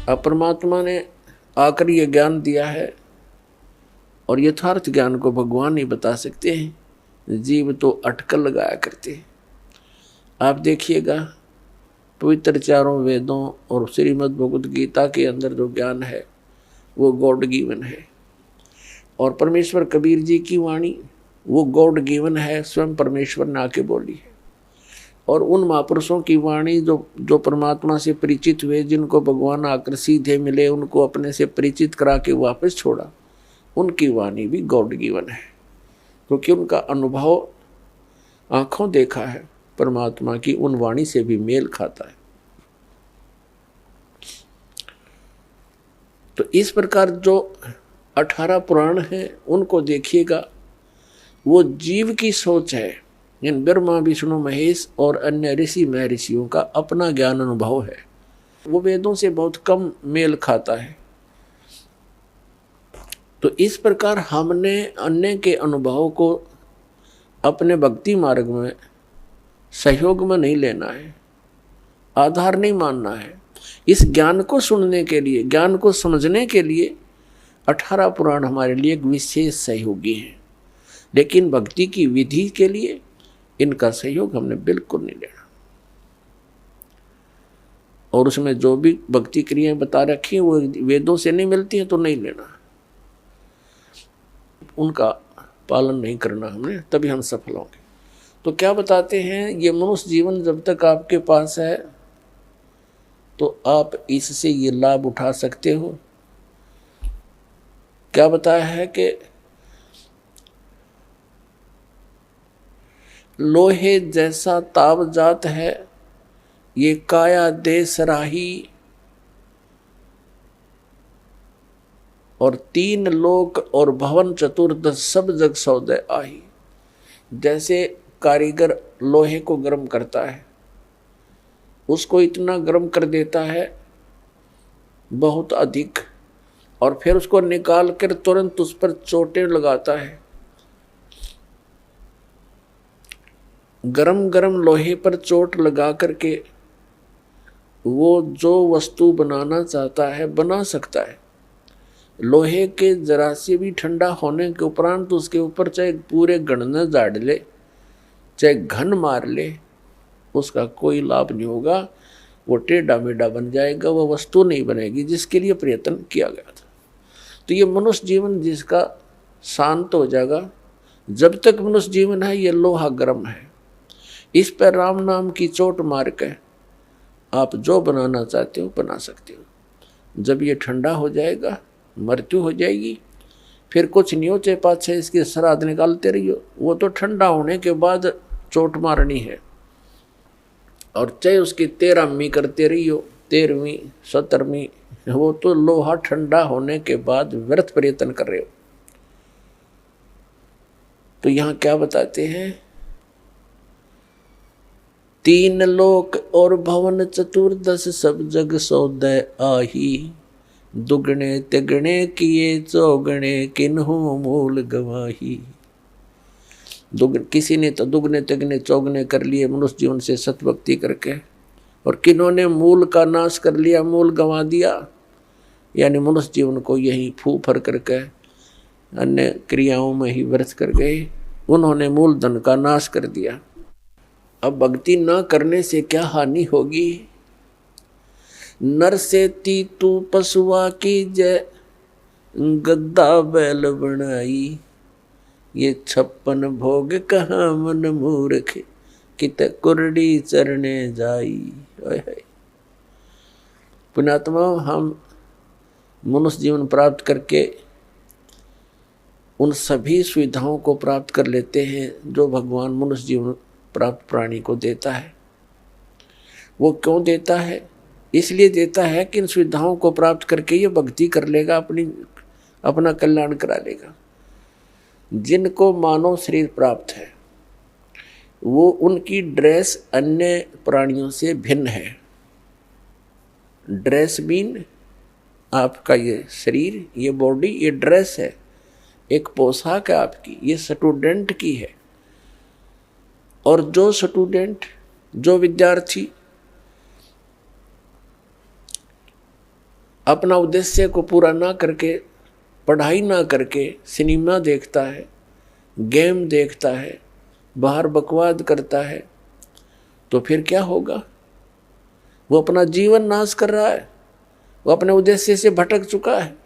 अब परमात्मा ने आकर ये ज्ञान दिया है और यथार्थ ज्ञान को भगवान ही बता सकते हैं, जीव तो अटकल लगाया करते हैं। आप देखिएगा पवित्र चारों वेदों और श्रीमद् भगवद गीता के अंदर जो ज्ञान है वो गॉड गिवन है, और परमेश्वर कबीर जी की वाणी वो गॉड गिवन है, स्वयं परमेश्वर ने आके बोली है। और उन महापुरुषों की वाणी जो परमात्मा से परिचित हुए, जिनको भगवान आकर सीधे मिले, उनको अपने से परिचित करा के वापस छोड़ा, उनकी वाणी भी गॉड गिवन है, क्योंकि उनका अनुभव आंखों देखा है परमात्मा की उन वाणी से भी मेल खाता है। तो इस प्रकार जो 18 पुराण हैं उनको देखिएगा, वो जीव की सोच है। इन ब्रह्मा विष्णु महेश और अन्य ऋषि महर्षियों का अपना ज्ञान अनुभव है, वो वेदों से बहुत कम मेल खाता है। तो इस प्रकार हमने अन्य के अनुभव को अपने भक्ति मार्ग में सहयोग में नहीं लेना है, आधार नहीं मानना है। इस ज्ञान को सुनने के लिए, ज्ञान को समझने के लिए 18 पुराण हमारे लिए एक विशेष सहयोगी हैं, लेकिन भक्ति की विधि के लिए इनका सहयोग हमने बिल्कुल नहीं लेना। और उसमें जो भी भक्ति क्रियाएं बता रखी हैं वो वेदों से नहीं मिलती हैं तो नहीं लेना, उनका पालन नहीं करना हमने, तभी हम सफल होंगे। तो क्या बताते हैं, ये मनुष्य जीवन जब तक आपके पास है तो आप इससे ये लाभ उठा सकते हो। क्या बताया है कि लोहे जैसा ताव जात है, ये काया दे सराही, और 3 लोक और भवन चतुर्दश सब जग सौदे आही। जैसे कारीगर लोहे को गर्म करता है, उसको इतना गर्म कर देता है बहुत अधिक, और फिर उसको निकाल कर तुरंत उस पर चोटें लगाता है। गरम गरम लोहे पर चोट लगा करके वो जो वस्तु बनाना चाहता है बना सकता है। लोहे के जरा से भी ठंडा होने के उपरांत उसके ऊपर चाहे पूरे गणने झाड़ ले, चाहे घन मार ले, उसका कोई लाभ नहीं होगा। वो टेढ़ा मेढ़ा बन जाएगा, वो वस्तु नहीं बनेगी जिसके लिए प्रयत्न किया गया था। तो ये मनुष्य जीवन जिसका शांत हो जाएगा, जब तक मनुष्य जीवन है ये लोहा गर्म है, इस पर राम नाम की चोट मार के आप जो बनाना चाहते हो बना सकते हो। जब ये ठंडा हो जाएगा, मृत्यु हो जाएगी, फिर कुछ नहीं हो, चाहे 5-6 इसके श्राद्ध निकालते रहियो, वो तो ठंडा होने के बाद चोट मारनी है। और चाहे उसकी 13वीं करते रहियो, 13वीं 17वीं, वो तो लोहा ठंडा होने के बाद व्यर्थ प्रयत्न कर रहे हो। तो यहाँ क्या बताते हैं, 3 लोक और भवन चतुर्दश सब जग सौदे आही, दुगने तिगने किए चौगने किन्हु मूल गवाही। किसी ने तो दुगने तिगने चौगने कर लिए मनुष्य जीवन से सतभक्ति करके, और किन्होंने मूल का नाश कर लिया, मूल गंवा दिया, यानी मनुष्य जीवन को यही फू फर करके अन्य क्रियाओं में ही व्यर्थ कर गए, उन्होंने मूल धन का नाश कर दिया। अब भक्ति न करने से क्या हानि होगी। नर से तीतू पशुआ की जय, गद्दा बैल बनाई, ये 56 भोग कहाँ मन मूर्ख, कित कुरडी चरने जाई। पुण्यात्मा, हम मनुष्य जीवन प्राप्त करके उन सभी सुविधाओं को प्राप्त कर लेते हैं जो भगवान मनुष्य जीवन प्राप्त प्राणी को देता है। वो क्यों देता है? इसलिए देता है कि इन सुविधाओं को प्राप्त करके ये भक्ति कर लेगा, अपना कल्याण करा लेगा। जिनको मानव शरीर प्राप्त है वो उनकी ड्रेस अन्य प्राणियों से भिन्न है। ड्रेस मीन आपका ये शरीर, ये बॉडी, ये ड्रेस है, एक पोशाक है आपकी, ये स्टूडेंट की है। और जो स्टूडेंट, जो विद्यार्थी अपना उद्देश्य को पूरा ना करके, पढ़ाई ना करके सिनेमा देखता है, गेम देखता है, बाहर बकवाद करता है, तो फिर क्या होगा? वो अपना जीवन नाश कर रहा है, वो अपने उद्देश्य से भटक चुका है।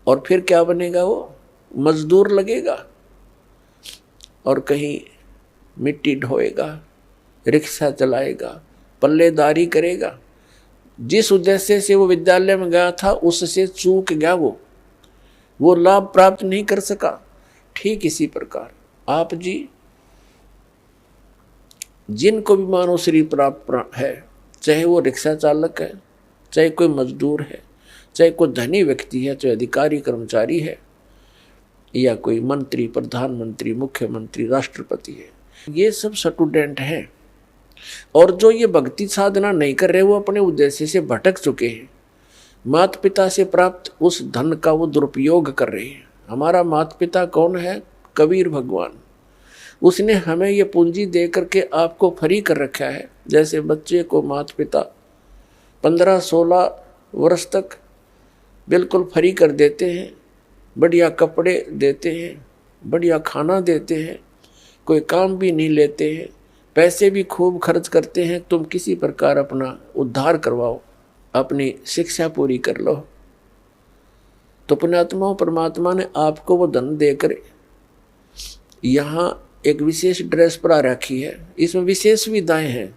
और फिर क्या बनेगा? वो मजदूर लगेगा और कहीं मिट्टी ढोएगा, रिक्शा चलाएगा, पल्लेदारी करेगा। जिस उद्देश्य से वो विद्यालय में गया था उससे चूक गया, वो लाभ प्राप्त नहीं कर सका। ठीक इसी प्रकार आप जी जिनको भी मानव शरीर प्राप्त है, चाहे वो रिक्शा चालक है, चाहे कोई मजदूर है, चाहे कोई धनी व्यक्ति है, चाहे अधिकारी कर्मचारी है, या कोई मंत्री, प्रधानमंत्री, मुख्यमंत्री, राष्ट्रपति है, ये सब स्टूडेंट हैं। और जो ये भक्ति साधना नहीं कर रहे, वो अपने उद्देश्य से भटक चुके हैं। माता पिता से प्राप्त उस धन का वो दुरुपयोग कर रहे हैं। हमारा माता पिता कौन है? कबीर भगवान। उसने हमें ये पूंजी दे करके आपको फ्री कर रखा है। जैसे बच्चे को माता पिता 15-16 वर्ष तक बिल्कुल फ्री कर देते हैं, बढ़िया कपड़े देते हैं, बढ़िया खाना देते हैं, कोई काम भी नहीं लेते हैं, पैसे भी खूब खर्च करते हैं, तुम किसी प्रकार अपना उद्धार करवाओ, अपनी शिक्षा पूरी कर लो। तो पुण्यात्माओं, परमात्मा ने आपको वो धन देकर यहाँ एक विशेष ड्रेस पर रखी है। इसमें विशेष सुविधाएं हैं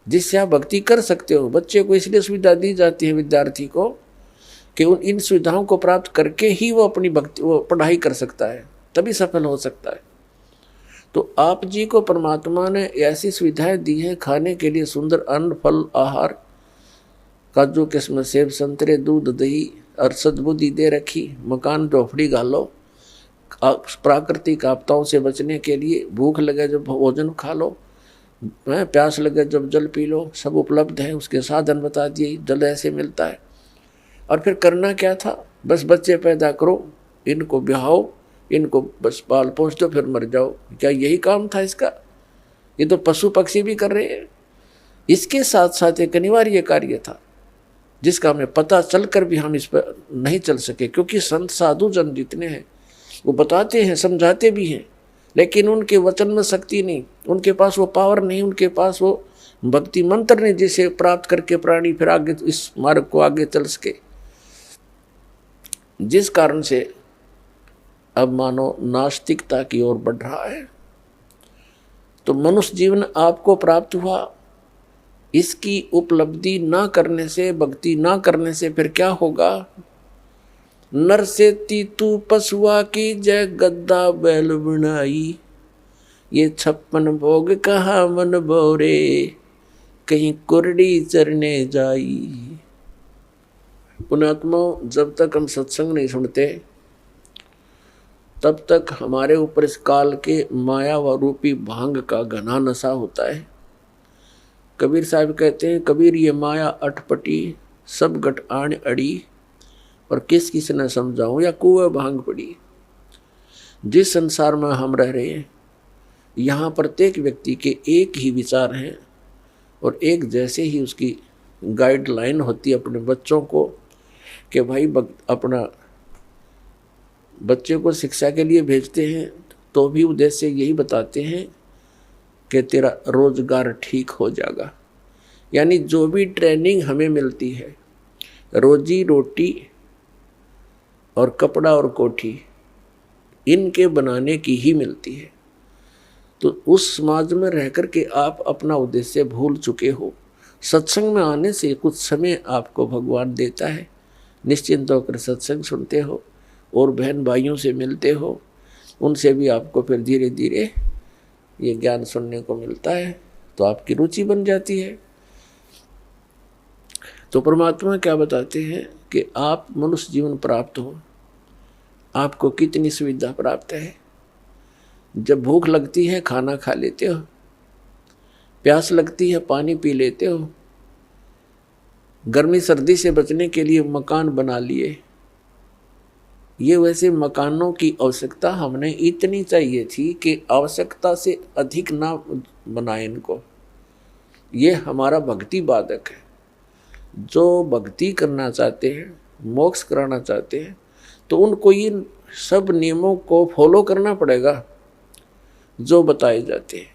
जिससे आप भक्ति कर सकते हो। बच्चे को इसलिए सुविधा दी जाती है, विद्यार्थी को, कि इन सुविधाओं को प्राप्त करके ही वो अपनी भक्ति, वो पढ़ाई कर सकता है, तभी सफल हो सकता है। तो आप जी को परमात्मा ने ऐसी सुविधाएं दी हैं, खाने के लिए सुंदर अन्न, फल, आहार, काजू किस्म, सेब, संतरे, दूध, दही और सद्बुद्धि दे रखी। मकान झोपड़ी गालो, प्राकृतिक आपदाओं से बचने के लिए भूख लगे जब भोजन खा लो, प्यास लगे जब जल पी लो, सब उपलब्ध है। उसके साधन बता दिए, जल ऐसे मिलता है। और फिर करना क्या था? बस बच्चे पैदा करो, इनको ब्याहो, इनको बस पाल पोस दो, फिर मर जाओ। क्या यही काम था इसका? ये तो पशु पक्षी भी कर रहे हैं। इसके साथ साथ एक अनिवार्य कार्य था जिसका हमें पता चलकर भी हम इस पर नहीं चल सके, क्योंकि संत साधु जन जितने हैं वो बताते हैं, समझाते भी हैं, लेकिन उनके वचन में शक्ति नहीं, उनके पास वो पावर नहीं, उनके पास वो भक्ति मंत्र नहीं जिसे प्राप्त करके प्राणी फिर आगे इस मार्ग को आगे चल सके। जिस कारण से अब मानो नास्तिकता की ओर बढ़ रहा है। तो मनुष्य जीवन आपको प्राप्त हुआ, इसकी उपलब्धि ना करने से, भक्ति ना करने से फिर क्या होगा? नर से तीतू पशुआ की जय गद्दा बैल बनाई, ये 56 भोग कहा मन बोरे, कहीं कुरडी चरने जाई। पुण्यात्माओं, जब तक हम सत्संग नहीं सुनते तब तक हमारे ऊपर इस काल के माया व रूपी भांग का घना नशा होता है। कबीर साहब कहते हैं, कबीर ये माया अटपटी, सब गट आण अड़ी, और किस किस ने समझाऊं या कुएं भांग पड़ी। जिस संसार में हम रह रहे हैं, यहाँ प्रत्येक व्यक्ति के एक ही विचार हैं और एक जैसे ही उसकी गाइडलाइन होती है अपने बच्चों को, कि भाई अपना बच्चे को शिक्षा के लिए भेजते हैं तो भी उद्देश्य यही बताते हैं कि तेरा रोजगार ठीक हो जाएगा। यानी जो भी ट्रेनिंग हमें मिलती है, रोजी रोटी और कपड़ा और कोठी, इनके बनाने की ही मिलती है। तो उस समाज में रह कर के आप अपना उद्देश्य भूल चुके हो। सत्संग में आने से कुछ समय आपको भगवान देता है, निश्चिंत होकर सत्संग सुनते हो और बहन भाइयों से मिलते हो, उनसे भी आपको फिर धीरे धीरे ये ज्ञान सुनने को मिलता है, तो आपकी रुचि बन जाती है। तो परमात्मा क्या बताते हैं कि आप मनुष्य जीवन प्राप्त हो, आपको कितनी सुविधा प्राप्त है। जब भूख लगती है खाना खा लेते हो, प्यास लगती है पानी पी लेते हो, गर्मी सर्दी से बचने के लिए मकान बना लिए। ये वैसे मकानों की आवश्यकता हमने इतनी चाहिए थी कि आवश्यकता से अधिक ना बनाए इनको। ये हमारा भक्ति बाधक है। जो भक्ति करना चाहते हैं, मोक्ष कराना चाहते हैं, तो उनको इन सब नियमों को फॉलो करना पड़ेगा जो बताए जाते हैं,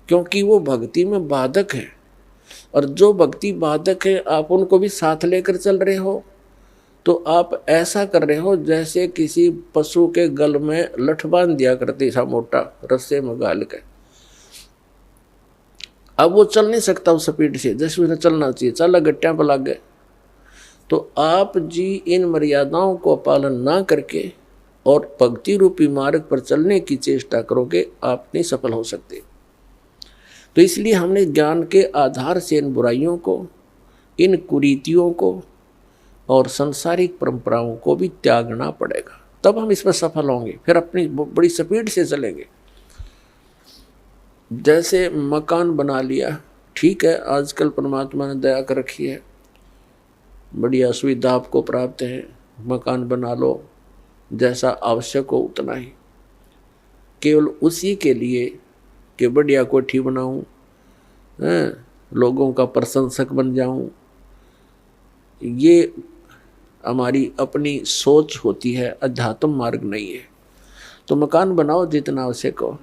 क्योंकि वो भक्ति में बाधक है। और जो भक्ति बाधक है आप उनको भी साथ लेकर चल रहे हो, तो आप ऐसा कर रहे हो जैसे किसी पशु के गल में लठ बांध दिया करते था मोटा रस्से में गाल के। अब वो चल नहीं सकता उस स्पीड से जैसे उसे चलना चाहिए, चला गट्टियां पर लग गए। तो आप जी इन मर्यादाओं को पालन ना करके और भक्ति रूपी मार्ग पर चलने की चेष्टा करोगे, आप नहीं सफल हो सकते। तो इसलिए हमने ज्ञान के आधार से इन बुराइयों को, इन कुरीतियों को और सांसारिक परंपराओं को भी त्यागना पड़ेगा, तब हम इसमें सफल होंगे। फिर अपनी बड़ी स्पीड से चलेंगे। जैसे मकान बना लिया, ठीक है, आजकल परमात्मा ने दया कर रखी है, बढ़िया सुविधा आपको प्राप्त है, मकान बना लो, जैसा आवश्यक हो उतना ही, केवल उसी के लिए कि बढ़िया कोठी बनाऊं, लोगों का प्रशंसक बन जाऊं, ये हमारी अपनी सोच होती है, अध्यात्म मार्ग नहीं है। तो मकान बनाओ जितना आवश्यक हो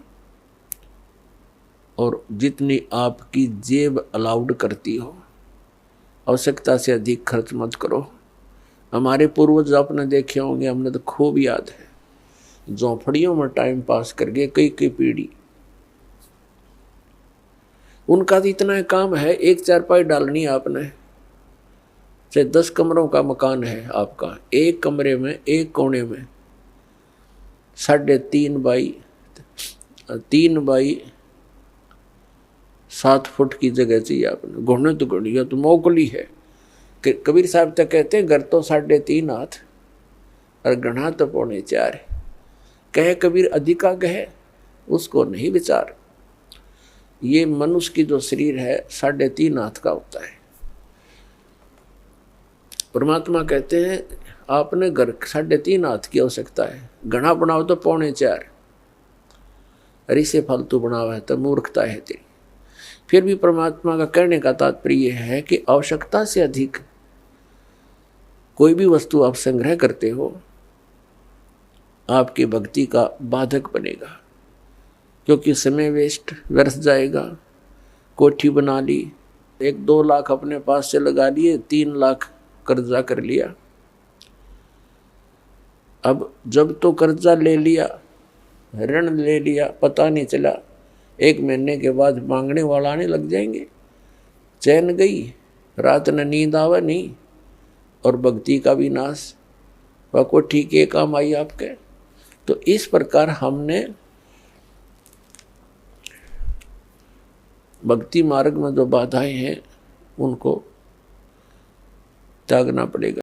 और जितनी आपकी जेब अलाउड करती हो, आवश्यकता से अधिक खर्च मत करो। हमारे पूर्वज आपने देखे होंगे, हमने तो खूब याद है, झोंपड़ियों में टाइम पास करके कई कई पीढ़ी, उनका तो इतना काम है, एक चारपाई डालनी आपने, चाहे 10 कमरों का मकान है आपका, एक कमरे में एक कोने में 3.5 बाई 7 फुट की जगह चाहिए आपने। घुटने तो घुड़िया तो मोकली है। कबीर साहब तक कहते हैं घर तो 3.5 हाथ और गढ़ा तो 4.25 है। कहे कबीर अधिका कहे उसको नहीं विचार। ये मनुष्य की जो शरीर है 3.5 हाथ का होता है। परमात्मा कहते हैं आपने घर 3.5 हाथ की आवश्यकता है, घना बनाओ तो 4.25। अरे से फालतू बनावा है तो मूर्खता है तेरी। फिर भी परमात्मा का कहने का तात्पर्य है कि आवश्यकता से अधिक कोई भी वस्तु आप संग्रह करते हो, आपकी भक्ति का बाधक बनेगा, क्योंकि समय वेस्ट व्यर्थ जाएगा। कोठी बना ली, 1-2 लाख अपने पास से लगा लिए, 3 लाख कर्जा कर लिया। अब जब तो कर्जा ले लिया, ऋण ले लिया, पता नहीं चला, 1 महीने के बाद मांगने वाला आने लग जाएंगे। चैन गई, रात न नींद आवा नहीं, और भक्ति का भी नाश। वह को ठीक है काम आई आपके। तो इस प्रकार हमने भक्ति मार्ग में जो बाधाएं हैं उनको त्यागना पड़ेगा।